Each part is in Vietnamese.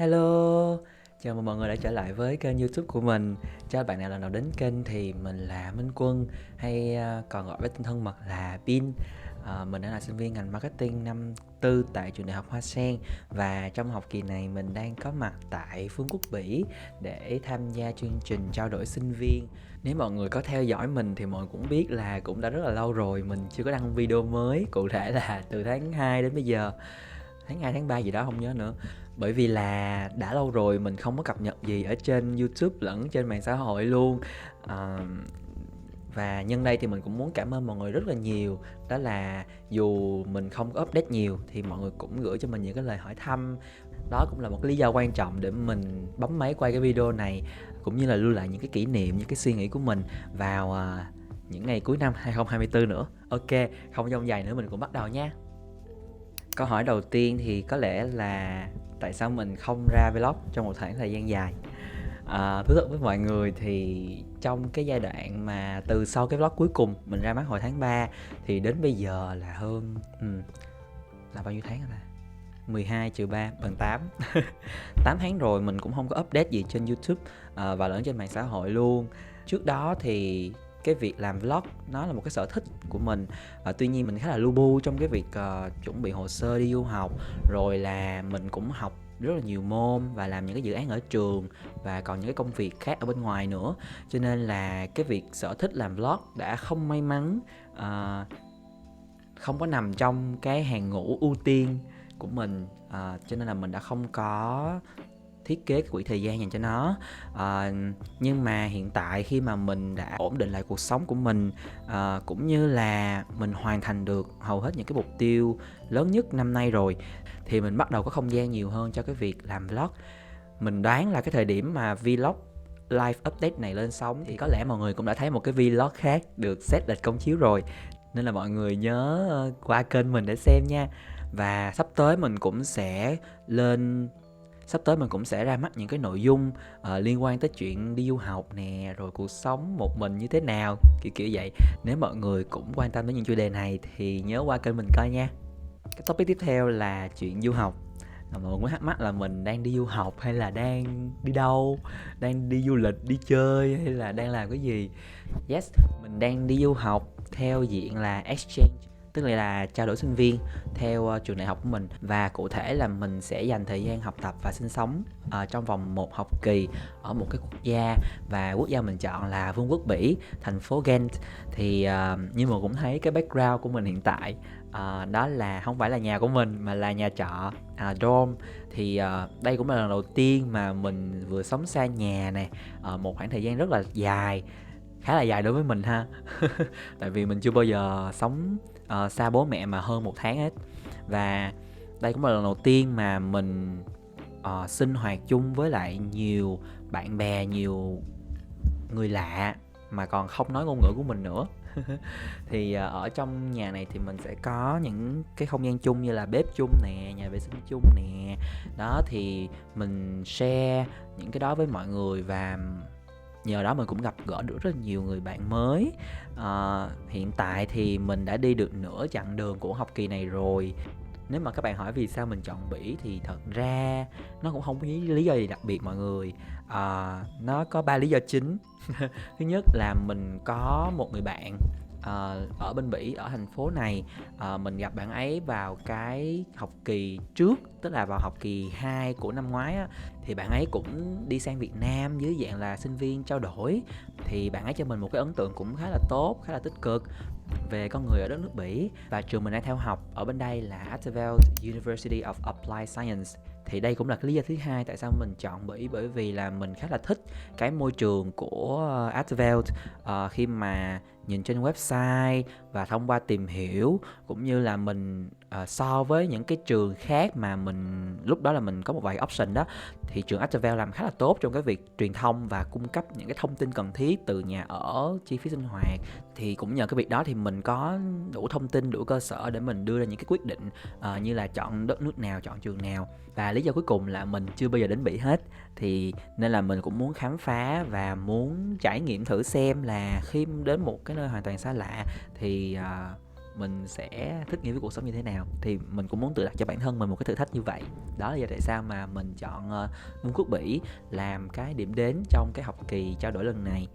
Hello, chào mừng mọi người đã trở lại với kênh YouTube của mình. Cho bạn nào lần đầu đến kênh thì mình là Minh Quân hay còn gọi với tên thân mật là Bin. Mình đang là sinh viên ngành marketing năm tư tại trường đại học Hoa Sen và trong học kỳ này mình đang có mặt tại Vương quốc Bỉ để tham gia chương trình trao đổi sinh viên. Nếu mọi người có theo dõi mình thì mọi người cũng biết là cũng đã rất là lâu rồi mình chưa có đăng video mới, cụ thể là từ tháng 2 đến bây giờ, tháng 2 tháng 3 gì đó không nhớ nữa. Bởi vì là đã lâu rồi mình không có cập nhật gì ở trên YouTube lẫn trên mạng xã hội luôn. Ờ, và nhân đây thì mình cũng muốn cảm ơn mọi người rất là nhiều. Đó là dù mình không có update nhiều thì mọi người cũng gửi cho mình những cái lời hỏi thăm. Đó cũng là một cái lý do quan trọng để mình bấm máy quay cái video này, cũng như là lưu lại những cái kỷ niệm, những cái suy nghĩ của mình vào những ngày cuối năm 2024 nữa. Ok, không dông dài nữa mình cũng bắt đầu nha. Câu hỏi đầu tiên thì có lẽ là tại sao mình không ra vlog trong một khoảng thời gian dài. Thú thật với mọi người thì trong cái giai đoạn mà từ sau cái vlog cuối cùng mình ra mắt hồi tháng 3 thì đến bây giờ là hơn là bao nhiêu tháng rồi ta? 12 trừ 3 bằng 8. 8 tháng rồi mình cũng không có update gì trên YouTube và lẫn trên mạng xã hội luôn. Trước đó thì cái việc làm vlog nó là một cái sở thích của mình. Tuy nhiên mình khá là lu bu trong cái việc chuẩn bị hồ sơ đi du học, rồi là mình cũng học rất là nhiều môn và làm những cái dự án ở trường và còn những cái công việc khác ở bên ngoài nữa, cho nên là cái việc sở thích làm vlog đã không may mắn không có nằm trong cái hàng ngũ ưu tiên của mình, cho nên là mình đã không có thiết kế quỹ thời gian dành cho nó. Nhưng mà hiện tại khi mà mình đã ổn định lại cuộc sống của mình, cũng như là mình hoàn thành được hầu hết những cái mục tiêu lớn nhất năm nay rồi, thì mình bắt đầu có không gian nhiều hơn cho cái việc làm vlog. Mình đoán là cái thời điểm mà vlog live update này lên sóng thì có lẽ mọi người cũng đã thấy một cái vlog khác được set lịch công chiếu rồi, nên là mọi người nhớ qua kênh mình để xem nha. Và sắp tới mình cũng sẽ ra mắt những cái nội dung liên quan tới chuyện đi du học nè, rồi cuộc sống một mình như thế nào, kiểu vậy. Nếu mọi người cũng quan tâm đến những chủ đề này thì nhớ qua kênh mình coi nha. Cái topic tiếp theo là chuyện du học. Mọi người mới thắc mắc là mình đang đi du học hay là đang đi đâu, đang đi du lịch, đi chơi hay là đang làm cái gì. Yes, mình đang đi du học theo diện là exchange, tức là trao đổi sinh viên theo trường đại học của mình. Và cụ thể là mình sẽ dành thời gian học tập và sinh sống trong vòng một học kỳ ở một cái quốc gia, và quốc gia mình chọn là Vương quốc Bỉ, thành phố Ghent. Thì như mà cũng thấy cái background của mình hiện tại, đó là không phải là nhà của mình mà là nhà trọ, dorm. Thì đây cũng là lần đầu tiên mà mình vừa sống xa nhà nè, một khoảng thời gian rất là dài, khá là dài đối với mình ha. Tại vì mình chưa bao giờ sống xa bố mẹ mà hơn một tháng hết. Và đây cũng là lần đầu tiên mà mình sinh hoạt chung với lại nhiều bạn bè, nhiều người lạ mà còn không nói ngôn ngữ của mình nữa. Thì ở trong nhà này thì mình sẽ có những cái không gian chung như là bếp chung nè, nhà vệ sinh chung nè. Đó thì mình share những cái đó với mọi người, và nhờ đó mình cũng gặp gỡ được rất là nhiều người bạn mới. Hiện tại thì mình đã đi được nửa chặng đường của học kỳ này rồi. Nếu mà các bạn hỏi vì sao mình chọn Bỉ thì thật ra nó cũng không có lý do gì đặc biệt mọi người. Nó có 3 lý do chính. Thứ nhất là mình có một người bạn ở bên Bỉ, ở thành phố này. Mình gặp bạn ấy vào cái học kỳ trước, tức là vào học kỳ 2 của năm ngoái á, thì bạn ấy cũng đi sang Việt Nam dưới dạng là sinh viên trao đổi. Thì bạn ấy cho mình một cái ấn tượng cũng khá là tốt, khá là tích cực về con người ở đất nước Bỉ. Và trường mình đang theo học ở bên đây là Atterveld University of Applied Science. Thì đây cũng là cái lý do thứ hai tại sao mình chọn Bỉ, bởi vì là mình khá là thích cái môi trường của Atterveld. Khi mà nhìn trên website và thông qua tìm hiểu, cũng như là mình so với những cái trường khác mà mình lúc đó là mình có một vài option đó, thì trường Atterveld làm khá là tốt trong cái việc truyền thông và cung cấp những cái thông tin cần thiết từ nhà ở, chi phí sinh hoạt. Thì cũng nhờ cái việc đó thì mình có đủ thông tin, đủ cơ sở để mình đưa ra những cái quyết định như là chọn đất nước nào, chọn trường nào. Và lý do cuối cùng là mình chưa bao giờ đến Bỉ hết, thì nên là mình cũng muốn khám phá và muốn trải nghiệm thử xem là khi đến một cái nơi hoàn toàn xa lạ thì mình sẽ thích nghi với cuộc sống như thế nào. Thì mình cũng muốn tự đặt cho bản thân mình một cái thử thách như vậy. Đó là lý do tại sao mà mình chọn Vương quốc Bỉ làm cái điểm đến trong cái học kỳ trao đổi lần này.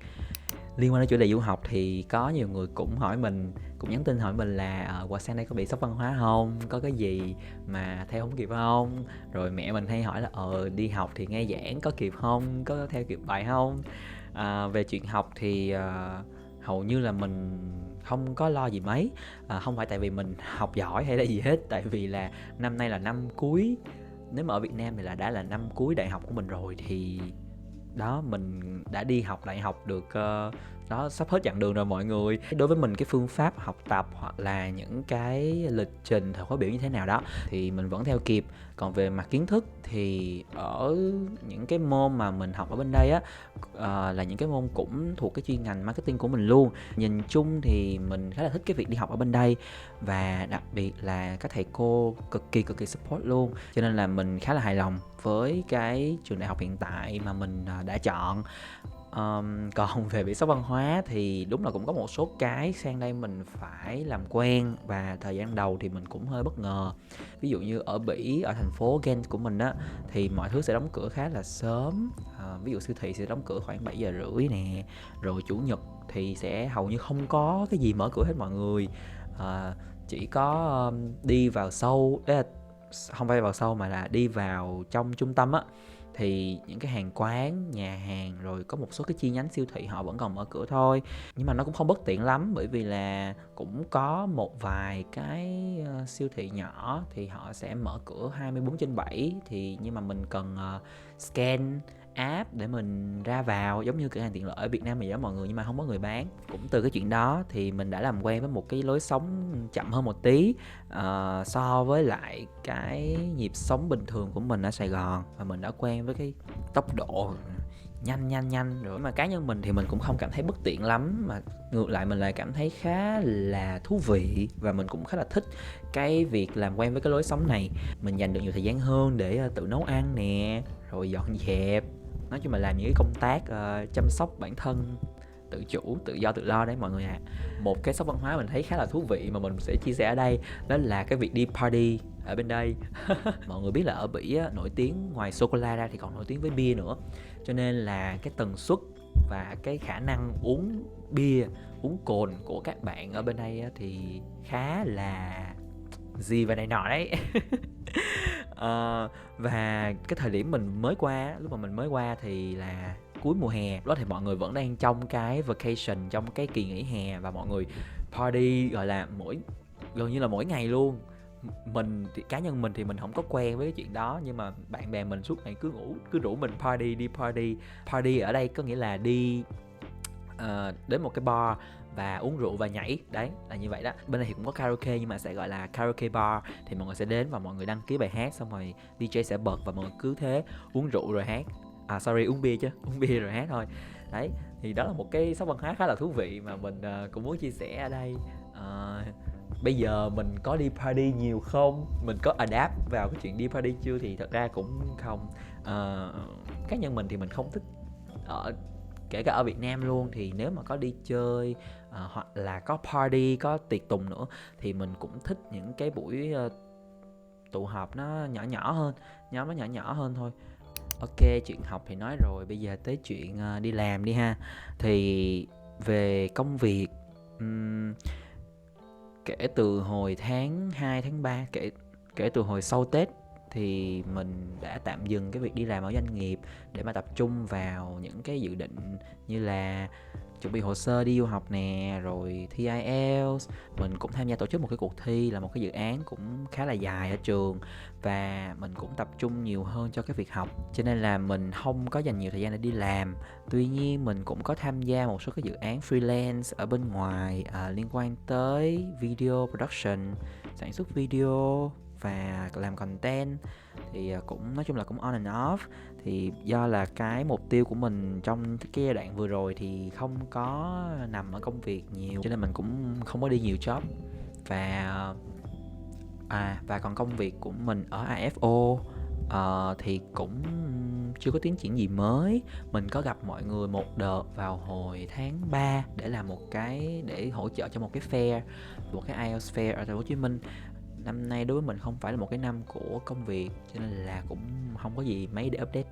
Liên quan đến chủ đề du học thì có nhiều người cũng hỏi mình, cũng nhắn tin hỏi mình là qua sang đây có bị sốc văn hóa không, có cái gì mà theo không kịp không. Rồi mẹ mình hay hỏi là đi học thì nghe giảng có kịp không, có theo kịp bài không. Về chuyện học thì hầu như là mình không có lo gì mấy. Không phải tại vì mình học giỏi hay là gì hết, tại vì là năm nay là năm cuối, nếu mà ở Việt Nam thì đã là năm cuối đại học của mình rồi. Thì đó, mình đã đi học đại học được đó, sắp hết chặng đường rồi mọi người. Đối với mình, cái phương pháp học tập hoặc là những cái lịch trình thời khóa biểu như thế nào đó thì mình vẫn theo kịp. Còn về mặt kiến thức thì ở những cái môn mà mình học ở bên đây á, là những cái môn cũng thuộc cái chuyên ngành marketing của mình luôn. Nhìn chung thì mình khá là thích cái việc đi học ở bên đây, và đặc biệt là các thầy cô cực kỳ support luôn. Cho nên là mình khá là hài lòng với cái trường đại học hiện tại mà mình đã chọn. Còn về bị sốc văn hóa thì đúng là cũng có một số cái sang đây mình phải làm quen, và thời gian đầu thì mình cũng hơi bất ngờ. Ví dụ như ở Bỉ, ở thành phố Ghent của mình á, thì mọi thứ sẽ đóng cửa khá là sớm. Ví dụ siêu thị sẽ đóng cửa khoảng 7 giờ rưỡi nè, rồi chủ nhật thì sẽ hầu như không có cái gì mở cửa hết mọi người. Chỉ có đi vào sâu, không phải vào sâu mà là đi vào trong trung tâm á, thì những cái hàng quán, nhà hàng, rồi có một số cái chi nhánh siêu thị họ vẫn còn mở cửa thôi. Nhưng mà nó cũng không bất tiện lắm, bởi vì là cũng có một vài cái siêu thị nhỏ thì họ sẽ mở cửa 24/7. Nhưng mà mình cần scan app để mình ra vào, giống như cửa hàng tiện lợi ở Việt Nam vậy đó mọi người, nhưng mà không có người bán. Cũng từ cái chuyện đó thì mình đã làm quen với một cái lối sống chậm hơn một tí so với lại cái nhịp sống bình thường của mình ở Sài Gòn, và mình đã quen với cái tốc độ nhanh rồi. Mà cá nhân mình thì mình cũng không cảm thấy bất tiện lắm, mà ngược lại mình lại cảm thấy khá là thú vị, và mình cũng khá là thích cái việc làm quen với cái lối sống này. Mình dành được nhiều thời gian hơn để tự nấu ăn nè, rồi dọn dẹp, nói chung là làm những cái công tác chăm sóc bản thân, tự chủ, tự do, tự lo đấy mọi người ạ. Một cái sốc văn hóa mình thấy khá là thú vị mà mình sẽ chia sẻ ở đây, đó là cái việc đi party ở bên đây. Mọi người biết là ở Bỉ á, nổi tiếng ngoài sô-cô-la ra thì còn nổi tiếng với bia nữa, cho nên là cái tần suất và cái khả năng uống bia, uống cồn của các bạn ở bên đây á, thì khá là gì và này nọ đấy. Và cái thời điểm mình mới qua, lúc mà mình mới qua thì là cuối mùa hè, đó thì mọi người vẫn đang trong cái vacation, trong cái kỳ nghỉ hè, và mọi người party gọi là gần như là mỗi ngày luôn. Mình thì cá nhân mình thì mình không có quen với cái chuyện đó, nhưng mà bạn bè mình suốt ngày cứ rủ mình đi party ở đây có nghĩa là đi đến một cái bar và uống rượu và nhảy, đấy là như vậy đó. Bên này thì cũng có karaoke nhưng mà sẽ gọi là karaoke bar, thì mọi người sẽ đến và mọi người đăng ký bài hát, xong rồi DJ sẽ bật và mọi người cứ thế uống rượu rồi hát, uống bia chứ, uống bia rồi hát thôi. Đấy, thì đó là một cái sốc văn hóa khá là thú vị mà mình cũng muốn chia sẻ ở đây. Bây giờ mình có đi party nhiều không, mình có adapt vào cái chuyện đi party chưa, thì thật ra cũng không. Cá nhân mình thì mình không thích kể cả ở Việt Nam luôn, thì nếu mà có đi chơi hoặc là có party, có tiệc tùng nữa, thì mình cũng thích những cái buổi tụ họp nó nhỏ hơn, nhóm nó nhỏ hơn thôi. Ok, chuyện học thì nói rồi, bây giờ tới chuyện đi làm đi ha. Thì về công việc, kể từ hồi tháng 2, tháng 3, kể từ hồi sau Tết thì mình đã tạm dừng cái việc đi làm ở doanh nghiệp để mà tập trung vào những cái dự định như là chuẩn bị hồ sơ đi du học nè, rồi thi IELTS. Mình cũng tham gia tổ chức một cái cuộc thi, là một cái dự án cũng khá là dài ở trường, và mình cũng tập trung nhiều hơn cho cái việc học, cho nên là mình không có dành nhiều thời gian để đi làm. Tuy nhiên mình cũng có tham gia một số cái dự án freelance ở bên ngoài liên quan tới video production, sản xuất video và làm content, thì cũng nói chung là cũng on and off. Thì do là cái mục tiêu của mình trong cái giai đoạn vừa rồi thì không có nằm ở công việc nhiều, cho nên mình cũng không có đi nhiều job. Và còn công việc của mình ở AFO Thì cũng chưa có tiến triển gì mới. Mình có gặp mọi người một đợt vào hồi tháng 3 để làm để hỗ trợ cho một cái fair, một cái IELTS fair ở thành phố Hồ Chí Minh. Năm nay đối với mình không phải là một cái năm của công việc, cho nên là cũng không có gì mấy để update.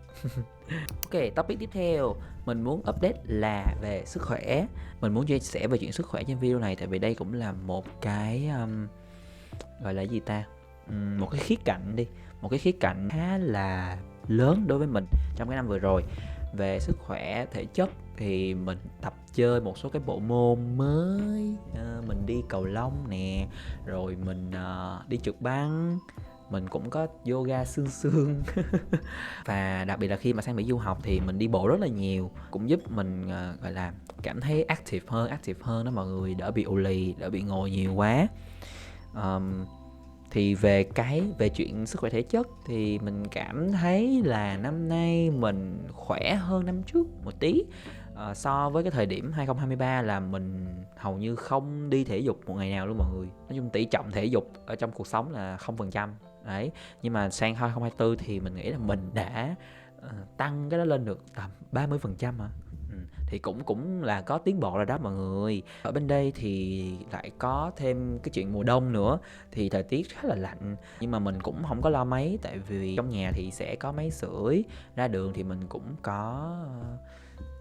Ok, topic tiếp theo mình muốn update là về sức khỏe. Mình muốn chia sẻ về chuyện sức khỏe trên video này, tại vì đây cũng là một cái gọi là gì ta, một cái khía cạnh đi, một cái khía cạnh khá là lớn đối với mình trong cái năm vừa rồi. Về sức khỏe thể chất thì mình tập chơi một số cái bộ môn mới, mình đi cầu lông nè, rồi mình đi trượt băng, mình cũng có yoga xương xương. Và đặc biệt là khi mà sang Mỹ du học thì mình đi bộ rất là nhiều, cũng giúp mình gọi là cảm thấy active hơn đó mọi người, đỡ bị ù lì, đỡ bị ngồi nhiều quá. Thì về chuyện sức khỏe thể chất thì mình cảm thấy là năm nay mình khỏe hơn năm trước một tí. So với cái thời điểm 2023 là mình hầu như không đi thể dục một ngày nào luôn mọi người. Nói chung tỷ trọng thể dục ở trong cuộc sống là 0%. Đấy, nhưng mà sang 2024 thì mình nghĩ là mình đã tăng cái đó lên được tầm 30% mà. Thì cũng là có tiến bộ rồi đó mọi người. Ở bên đây thì lại có thêm cái chuyện mùa đông nữa, thì thời tiết khá là lạnh, nhưng mà mình cũng không có lo mấy, tại vì trong nhà thì sẽ có máy sưởi, ra đường thì mình cũng có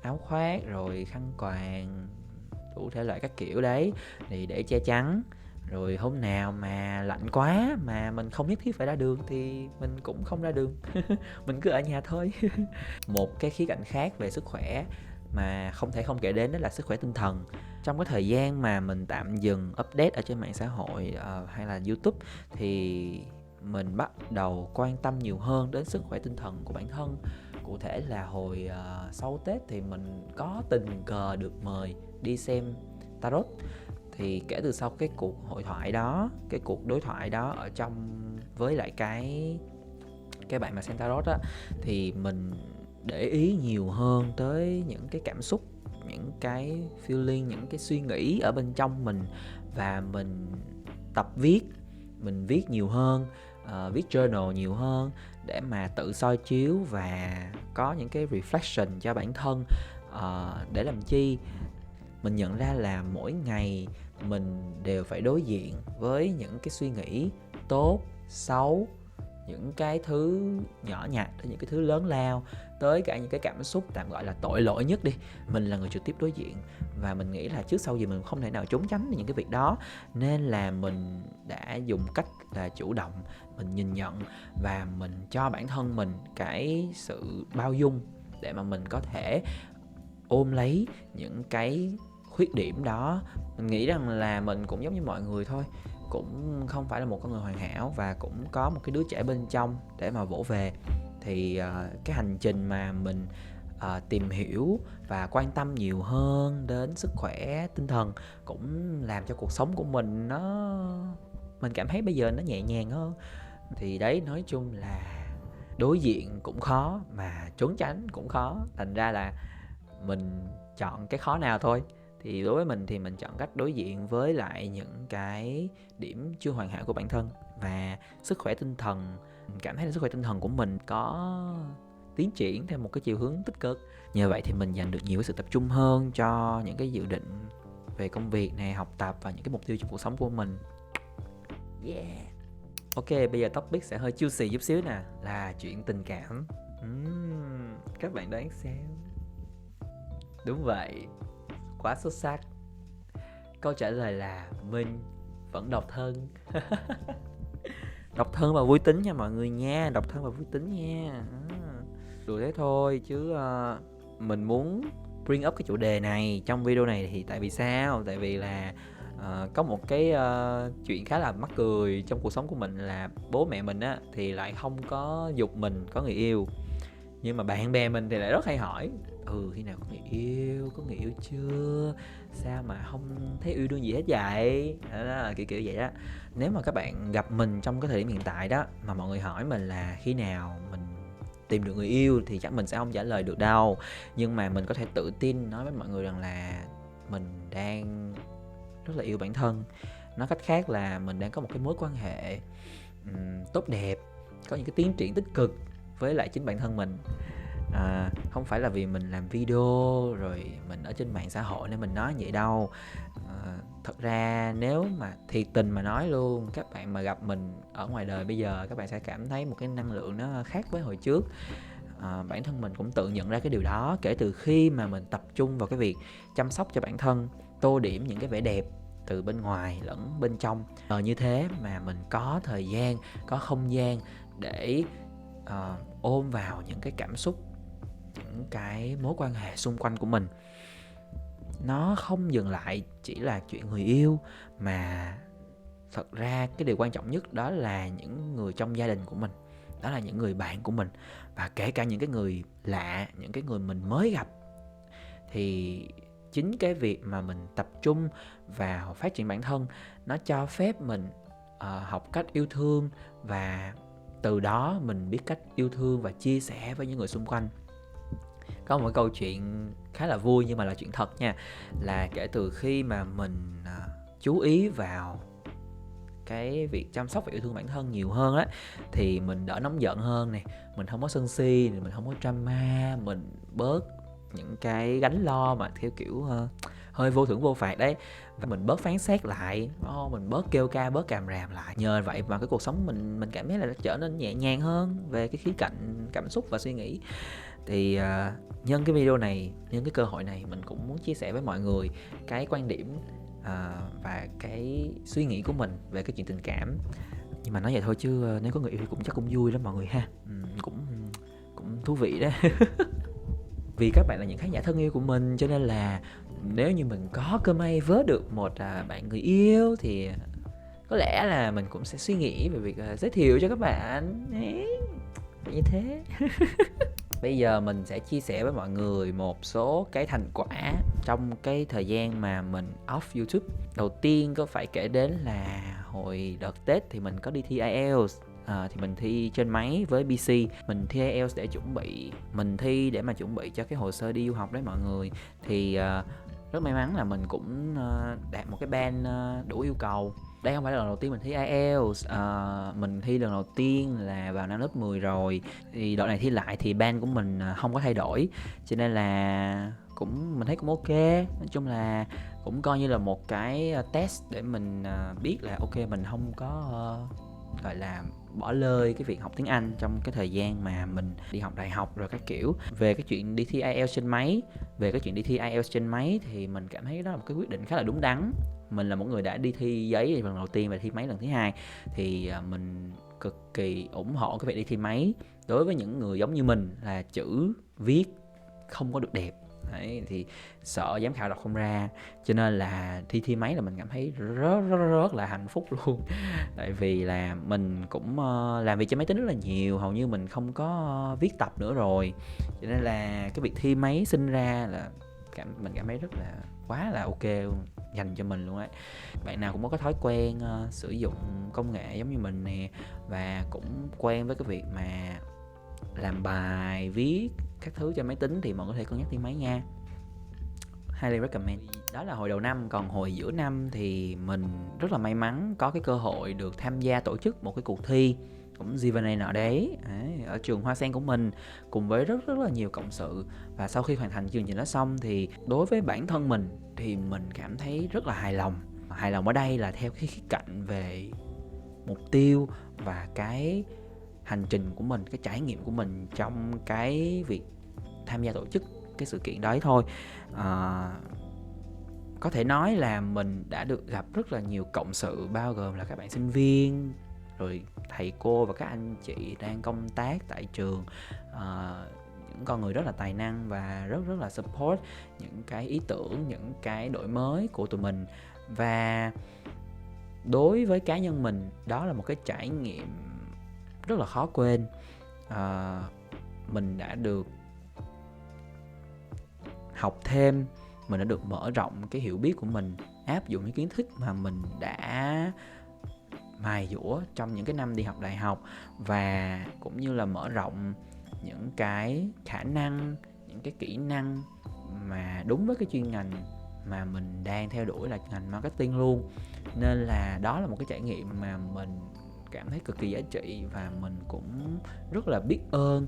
áo khoác rồi khăn quàng, đủ thể loại các kiểu đấy thì để che chắn. Rồi hôm nào mà lạnh quá mà mình không nhất thiết phải ra đường thì mình cũng không ra đường. Mình cứ ở nhà thôi. Một cái khía cạnh khác về sức khỏe mà không thể không kể đến đó là sức khỏe tinh thần. Trong cái thời gian mà mình tạm dừng update ở trên mạng xã hội hay là YouTube thì mình bắt đầu quan tâm nhiều hơn đến sức khỏe tinh thần của bản thân. Cụ thể là hồi sau Tết thì mình có tình cờ được mời đi xem tarot. Thì kể từ sau cái cuộc hội thoại đó, cái cuộc đối thoại đó ở trong với lại cái bạn mà xem tarot á, thì mình để ý nhiều hơn tới những cái cảm xúc, những cái feeling, những cái suy nghĩ ở bên trong mình. Và mình tập viết, mình viết nhiều hơn, viết journal nhiều hơn để mà tự soi chiếu và có những cái reflection cho bản thân. Để làm chi? Mình nhận ra là mỗi ngày mình đều phải đối diện với những cái suy nghĩ tốt, xấu, những cái thứ nhỏ nhặt, những cái thứ lớn lao, tới cả những cái cảm xúc tạm gọi là tội lỗi nhất đi. Mình là người trực tiếp đối diện, và mình nghĩ là trước sau gì mình không thể nào trốn tránh những cái việc đó. Nên là mình đã dùng cách là chủ động, mình nhìn nhận và mình cho bản thân mình cái sự bao dung để mà mình có thể ôm lấy những cái khuyết điểm đó. Mình nghĩ rằng là mình cũng giống như mọi người thôi, cũng không phải là một con người hoàn hảo và cũng có một cái đứa trẻ bên trong để mà vỗ về. Thì cái hành trình mà mình tìm hiểu và quan tâm nhiều hơn đến sức khỏe tinh thần cũng làm cho cuộc sống của mình cảm thấy bây giờ nó nhẹ nhàng hơn. Thì đấy, nói chung là đối diện cũng khó mà trốn tránh cũng khó, thành ra là mình chọn cái khó nào thôi. Thì đối với mình thì mình chọn cách đối diện với lại những cái điểm chưa hoàn hảo của bản thân. Và sức khỏe tinh thần, mình cảm thấy là sức khỏe tinh thần của mình có tiến triển theo một cái chiều hướng tích cực. Nhờ vậy thì mình dành được nhiều cái sự tập trung hơn cho những cái dự định về công việc này, học tập và những cái mục tiêu trong cuộc sống của mình. Yeah. Ok, bây giờ topic sẽ hơi juicy chút xíu nè, là chuyện tình cảm. Các bạn đoán xem. Đúng vậy, quá xuất sắc. Câu trả lời là mình vẫn độc thân. Độc thân và vui tính nha mọi người nha, độc thân và vui tính nha. Đùa thế thôi chứ mình muốn bring up cái chủ đề này trong video này thì tại vì sao? Tại vì là có một cái chuyện khá là mắc cười trong cuộc sống của mình là bố mẹ mình á thì lại không có giục mình có người yêu. Nhưng mà bạn bè mình thì lại rất hay hỏi khi nào có người yêu chưa, sao mà không thấy yêu đương gì hết vậy đó, kiểu vậy đó. Nếu mà các bạn gặp mình trong cái thời điểm hiện tại đó mà mọi người hỏi mình là khi nào mình tìm được người yêu thì chắc mình sẽ không trả lời được đâu. Nhưng mà mình có thể tự tin nói với mọi người rằng là mình đang rất là yêu bản thân. Nói cách khác là mình đang có một cái mối quan hệ tốt đẹp, có những cái tiến triển tích cực với lại chính bản thân mình. Không phải là vì mình làm video rồi mình ở trên mạng xã hội nên mình nói vậy đâu. Thật ra nếu mà thiệt tình mà nói luôn, các bạn mà gặp mình ở ngoài đời bây giờ, các bạn sẽ cảm thấy một cái năng lượng nó khác với hồi trước. Bản thân mình cũng tự nhận ra cái điều đó kể từ khi mà mình tập trung vào cái việc chăm sóc cho bản thân, tô điểm những cái vẻ đẹp từ bên ngoài lẫn bên trong. Như thế mà mình có thời gian, có không gian để ôm vào những cái cảm xúc, những cái mối quan hệ xung quanh của mình. Nó không dừng lại chỉ là chuyện người yêu, mà thật ra cái điều quan trọng nhất đó là những người trong gia đình của mình, đó là những người bạn của mình, và kể cả những cái người lạ, những cái người mình mới gặp. Thì chính cái việc mà mình tập trung vào phát triển bản thân, nó cho phép mình học cách yêu thương, và từ đó mình biết cách yêu thương và chia sẻ với những người xung quanh. Có một câu chuyện khá là vui nhưng mà là chuyện thật nha, là kể từ khi mà mình chú ý vào cái việc chăm sóc và yêu thương bản thân nhiều hơn á, thì mình đỡ nóng giận hơn nè, mình không có sân si, mình không có drama, mình bớt những cái gánh lo mà theo kiểu hơi vô thưởng vô phạt đấy, và mình bớt phán xét lại, mình bớt kêu ca, bớt càm ràm lại. Nhờ vậy mà cái cuộc sống mình cảm thấy là nó trở nên nhẹ nhàng hơn về cái khía cạnh cảm xúc và suy nghĩ. Thì nhân cái video này, nhân cái cơ hội này, mình cũng muốn chia sẻ với mọi người cái quan điểm và cái suy nghĩ của mình về cái chuyện tình cảm. Nhưng mà nói vậy thôi chứ nếu có người yêu thì cũng chắc cũng vui lắm mọi người ha. Cũng thú vị đó. Vì các bạn là những khán giả thân yêu của mình, cho nên là nếu như mình có cơ may vớ được một bạn người yêu thì có lẽ là mình cũng sẽ suy nghĩ về việc giới thiệu cho các bạn. Như thế. Bây giờ mình sẽ chia sẻ với mọi người một số cái thành quả trong cái thời gian mà mình off YouTube. Đầu tiên có phải kể đến là hồi đợt Tết thì mình có đi thi IELTS. Thì mình thi trên máy với PC. Mình thi IELTS để chuẩn bị, mình thi để mà chuẩn bị cho cái hồ sơ đi du học đấy mọi người. Thì rất may mắn là mình cũng đạt một cái band đủ yêu cầu. Đây không phải là lần đầu tiên mình thi IELTS, mình thi lần đầu tiên là vào năm lớp 10 rồi. Thì đoạn này thi lại thì band của mình không có thay đổi, cho nên là mình thấy cũng ok. Nói chung là cũng coi như là một cái test để mình biết là ok, mình không có gọi là bỏ lơi cái việc học tiếng Anh trong cái thời gian mà mình đi học đại học rồi các kiểu. Về cái chuyện đi thi IELTS trên máy thì mình cảm thấy đó là một cái quyết định khá là đúng đắn. Mình là một người đã đi thi giấy lần đầu tiên và thi máy lần thứ hai, thì mình cực kỳ ủng hộ cái việc đi thi máy. Đối với những người giống như mình là chữ viết không có được đẹp đấy, thì sợ giám khảo đọc không ra, cho nên là thi máy là mình cảm thấy rất là hạnh phúc luôn. Tại vì là mình cũng làm việc trên máy tính rất là nhiều, hầu như mình không có viết tập nữa rồi, cho nên là cái việc thi máy sinh ra là mình cảm thấy rất là quá là ok luôn, dành cho mình luôn ấy. Bạn nào cũng có thói quen sử dụng công nghệ giống như mình nè, và cũng quen với cái việc mà làm bài, viết các thứ trên máy tính, thì mọi người có thể cân nhắc thi máy nha. Highly recommend. Đó là hồi đầu năm. Còn hồi giữa năm thì mình rất là may mắn có cái cơ hội được tham gia tổ chức một cái cuộc thi cũng G&A nọ đấy ở trường Hoa Sen của mình, cùng với rất là nhiều cộng sự. Và sau khi hoàn thành chương trình đó xong thì đối với bản thân mình thì mình cảm thấy rất là hài lòng. Hài lòng ở đây là theo cái khía cạnh về mục tiêu và cái hành trình của mình, cái trải nghiệm của mình trong cái việc tham gia tổ chức cái sự kiện đấy thôi. Có thể nói là mình đã được gặp rất là nhiều cộng sự, bao gồm là các bạn sinh viên, rồi thầy cô và các anh chị đang công tác tại trường, những con người rất là tài năng và rất là support những cái ý tưởng, những cái đổi mới của tụi mình. Và đối với cá nhân mình, đó là một cái trải nghiệm rất là khó quên. Mình đã được học thêm, mình đã được mở rộng cái hiểu biết của mình, áp dụng những kiến thức mà mình đã mài dũa trong những cái năm đi học đại học, và cũng như là mở rộng những cái khả năng, những cái kỹ năng mà đúng với cái chuyên ngành mà mình đang theo đuổi là ngành marketing luôn. Nên là đó là một cái trải nghiệm mà mình cảm thấy cực kỳ giá trị, và mình cũng rất là biết ơn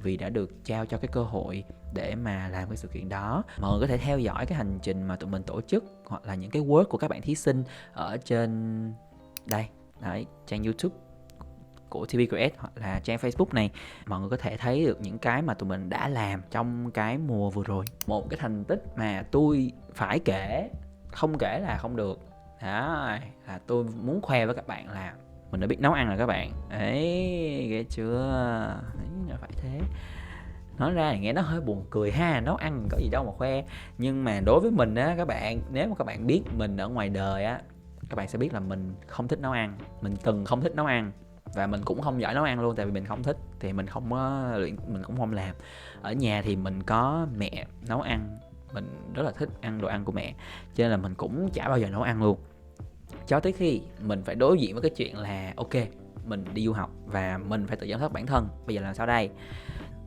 vì đã được trao cho cái cơ hội để mà làm cái sự kiện đó. Mọi người có thể theo dõi cái hành trình mà tụi mình tổ chức, hoặc là những cái work của các bạn thí sinh ở trên đây, đấy, trang YouTube của TV Create hoặc là trang Facebook này. Mọi người có thể thấy được những cái mà tụi mình đã làm trong cái mùa vừa rồi. Một cái thành tích mà tôi phải kể, không kể là không được. Đó, là tôi muốn khoe với các bạn là mình đã biết nấu ăn rồi các bạn. Ấy, ghê chưa? Đấy, là phải thế. Nói ra thì nghe nó hơi buồn cười ha, nấu ăn có gì đâu mà khoe. Nhưng mà đối với mình á các bạn, nếu mà các bạn biết mình ở ngoài đời á, các bạn sẽ biết là mình không thích nấu ăn. Mình từng không thích nấu ăn, và mình cũng không giỏi nấu ăn luôn, tại vì mình không thích thì mình không có luyện, mình cũng không làm. Ở nhà thì mình có mẹ nấu ăn, mình rất là thích ăn đồ ăn của mẹ, cho nên là mình cũng chả bao giờ nấu ăn luôn. Cho tới khi mình phải đối diện với cái chuyện là ok, mình đi du học và mình phải tự giám sát bản thân. Bây giờ làm sao đây?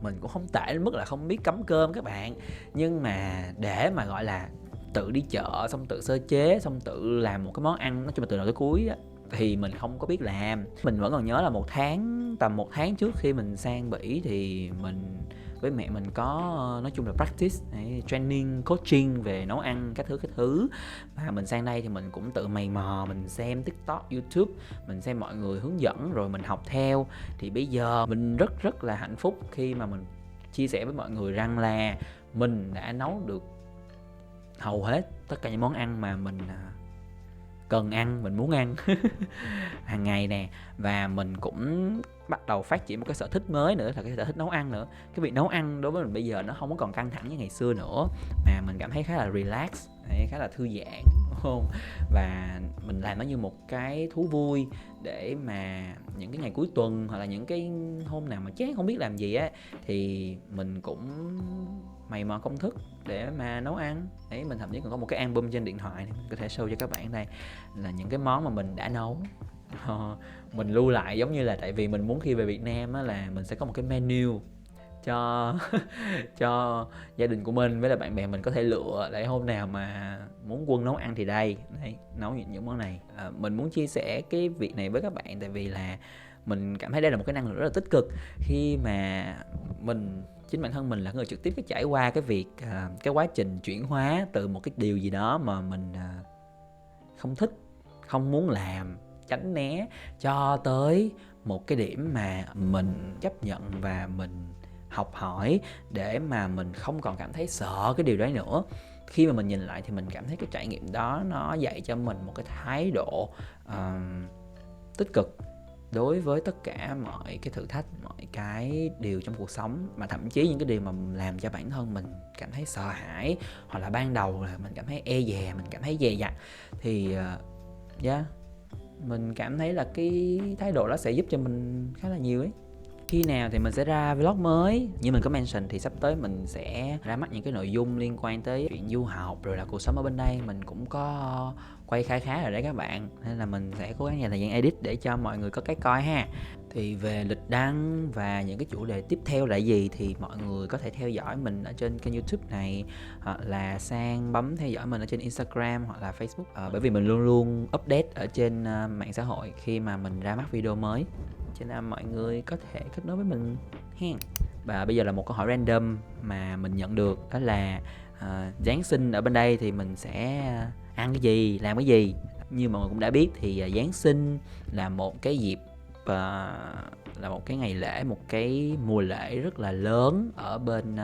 Mình cũng không tệ đến mức là không biết cắm cơm các bạn, nhưng mà để mà gọi là tự đi chợ, xong tự sơ chế, xong tự làm một cái món ăn, nói chung là từ đầu tới cuối á, thì mình không có biết làm. Mình vẫn còn nhớ là tầm một tháng trước khi mình sang Bỉ thì mình với mẹ mình có nói chung là practice, training, coaching về nấu ăn các thứ. Và mình sang đây thì mình cũng tự mày mò, mình xem TikTok, YouTube, mình xem mọi người hướng dẫn rồi mình học theo. Thì bây giờ mình rất là hạnh phúc khi mà mình chia sẻ với mọi người rằng là mình đã nấu được hầu hết tất cả những món ăn mà mình cần ăn, mình muốn ăn hàng ngày nè. Và mình cũng bắt đầu phát triển một cái sở thích mới nữa, là cái sở thích nấu ăn nữa. Cái việc nấu ăn đối với mình bây giờ nó không có còn căng thẳng như ngày xưa nữa, mà mình cảm thấy khá là relax, khá là thư giãn, không? Và mình làm nó như một cái thú vui, để mà những cái ngày cuối tuần hoặc là những cái hôm nào mà chán không biết làm gì á, thì mình cũng mày mò công thức để mà nấu ăn. Đấy, mình thậm chí còn có một cái album trên điện thoại này, mình có thể show cho các bạn đây, là những cái món mà mình đã nấu. Mình lưu lại giống như là, tại vì mình muốn khi về Việt Nam á là mình sẽ có một cái menu cho cho gia đình của mình với là bạn bè mình có thể lựa, để hôm nào mà muốn quân nấu ăn thì đây, nấu những món này. Mình muốn chia sẻ cái việc này với các bạn, tại vì là mình cảm thấy đây là một cái năng lượng rất là tích cực, khi mà chính bản thân mình là người trực tiếp trải qua cái việc cái quá trình chuyển hóa từ một cái điều gì đó mà mình không thích, không muốn làm, tránh né, cho tới một cái điểm mà mình chấp nhận và mình học hỏi, để mà mình không còn cảm thấy sợ cái điều đấy nữa. Khi mà mình nhìn lại thì mình cảm thấy cái trải nghiệm đó nó dạy cho mình một cái thái độ tích cực đối với tất cả mọi cái thử thách, mọi cái điều trong cuộc sống, mà thậm chí những cái điều mà làm cho bản thân mình cảm thấy sợ hãi, hoặc là ban đầu là mình cảm thấy e dè, mình cảm thấy dè dặt, thì mình cảm thấy là cái thái độ đó sẽ giúp cho mình khá là nhiều ấy. Khi nào thì mình sẽ ra vlog mới, như mình có mention thì sắp tới mình sẽ ra mắt những cái nội dung liên quan tới chuyện du học rồi là cuộc sống ở bên đây. Mình cũng có quay khá rồi đấy các bạn, nên là mình sẽ cố gắng dành thời gian edit để cho mọi người có cái coi ha. Thì về lịch đăng và những cái chủ đề tiếp theo là gì thì mọi người có thể theo dõi mình ở trên kênh YouTube này, hoặc là sang bấm theo dõi mình ở trên Instagram hoặc là Facebook, bởi vì mình luôn luôn update ở trên mạng xã hội khi mà mình ra mắt video mới, cho nên mọi người có thể kết nối với mình hen. Và bây giờ là một câu hỏi random mà mình nhận được, đó là Giáng sinh ở bên đây thì mình sẽ ăn cái gì, làm cái gì. Như mọi người cũng đã biết thì Giáng sinh là một cái dịp, là một cái ngày lễ, một cái mùa lễ rất là lớn ở bên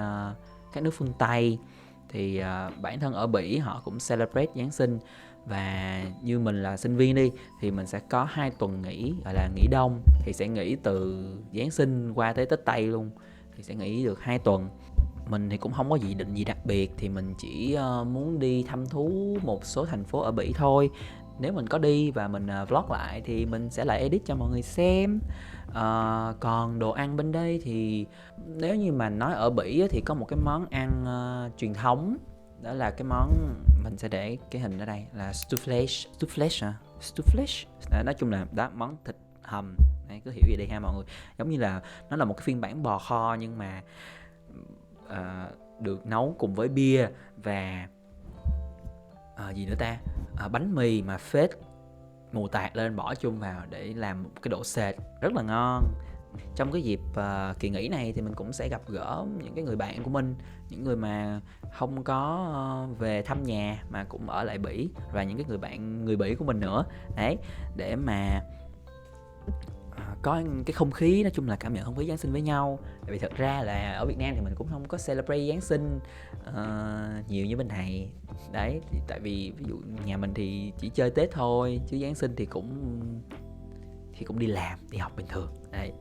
các nước phương Tây. Thì bản thân ở Bỉ họ cũng celebrate Giáng sinh. Và như mình là sinh viên đi, thì mình sẽ có 2 tuần nghỉ, gọi là nghỉ đông, thì sẽ nghỉ từ Giáng sinh qua tới Tết Tây luôn, thì sẽ nghỉ được 2 tuần. Mình thì cũng không có gì định gì đặc biệt, thì mình chỉ muốn đi thăm thú một số thành phố ở Bỉ thôi. Nếu mình có đi và mình vlog lại thì mình sẽ lại edit cho mọi người xem. Còn đồ ăn bên đây thì nếu như mà nói ở Bỉ thì có một cái món ăn truyền thống, đó là cái món, mình sẽ để cái hình ở đây là Stoofvlees. Nói chung là đó, món thịt hầm. Đấy, cứ hiểu vậy đi ha mọi người. Giống như là nó là một cái phiên bản bò kho, nhưng mà được nấu cùng với bia và gì nữa ta, bánh mì mà phết mù tạt lên bỏ chung vào để làm một cái độ sệt rất là ngon. Trong cái dịp kỳ nghỉ này thì mình cũng sẽ gặp gỡ những cái người bạn của mình, những người mà không có về thăm nhà mà cũng ở lại Bỉ, và những cái người bạn người Bỉ của mình nữa đấy, để mà có cái không khí, nói chung là cảm nhận không khí Giáng sinh với nhau. Tại vì thật ra là ở Việt Nam thì mình cũng không có celebrate Giáng sinh nhiều như bên này đấy, thì tại vì ví dụ nhà mình thì chỉ chơi Tết thôi, chứ Giáng sinh thì cũng đi làm đi học bình thường đấy,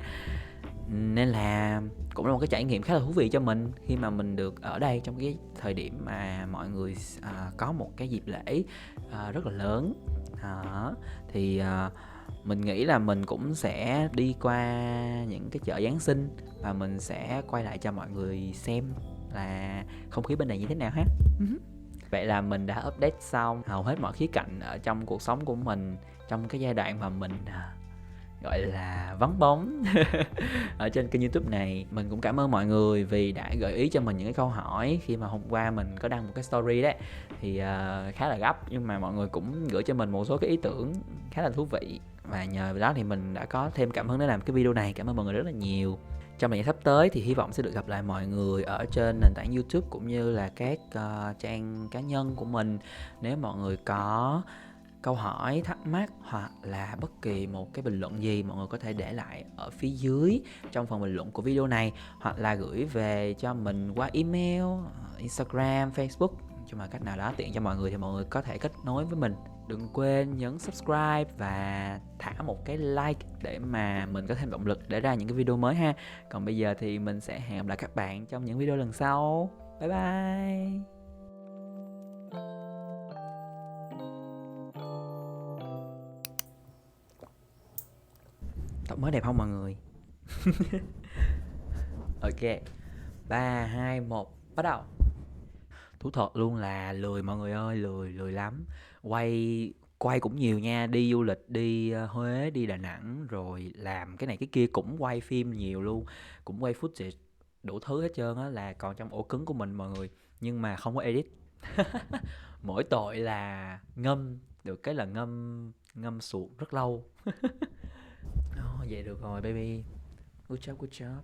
nên là cũng là một cái trải nghiệm khá là thú vị cho mình khi mà mình được ở đây trong cái thời điểm mà mọi người có một cái dịp lễ rất là lớn đó. Thì mình nghĩ là mình cũng sẽ đi qua những cái chợ Giáng sinh và mình sẽ quay lại cho mọi người xem là không khí bên này như thế nào ha. Vậy là mình đã update xong hầu hết mọi khía cạnh ở trong cuộc sống của mình trong cái giai đoạn mà mình gọi là vắng bóng ở trên kênh YouTube này. Mình cũng cảm ơn mọi người vì đã gợi ý cho mình những cái câu hỏi khi mà hôm qua mình có đăng một cái story đấy, thì khá là gấp nhưng mà mọi người cũng gửi cho mình một số cái ý tưởng khá là thú vị, và nhờ đó thì mình đã có thêm cảm hứng để làm cái video này. Cảm ơn mọi người rất là nhiều. Trong thời gian sắp tới thì hy vọng sẽ được gặp lại mọi người ở trên nền tảng YouTube cũng như là các trang cá nhân của mình. Nếu mọi người có câu hỏi, thắc mắc hoặc là bất kỳ một cái bình luận gì, mọi người có thể để lại ở phía dưới trong phần bình luận của video này, hoặc là gửi về cho mình qua email, Instagram, Facebook, chung là cách nào đó tiện cho mọi người thì mọi người có thể kết nối với mình. Đừng quên nhấn subscribe và thả một cái like để mà mình có thêm động lực để ra những cái video mới ha. Còn bây giờ thì mình sẽ hẹn gặp lại các bạn trong những video lần sau. Bye bye. Tóc mới đẹp không mọi người? Ok, 3, 2, 1, bắt đầu. Thú thật luôn là lười mọi người ơi, lười lắm. Quay cũng nhiều nha, đi du lịch, đi Huế, đi Đà Nẵng, rồi làm cái này cái kia, cũng quay phim nhiều luôn, cũng quay footage đủ thứ hết trơn á, là còn trong ổ cứng của mình mọi người, nhưng mà không có edit. Mỗi tội là ngâm, được cái là ngâm suột rất lâu. Vậy được rồi baby, good job, good job.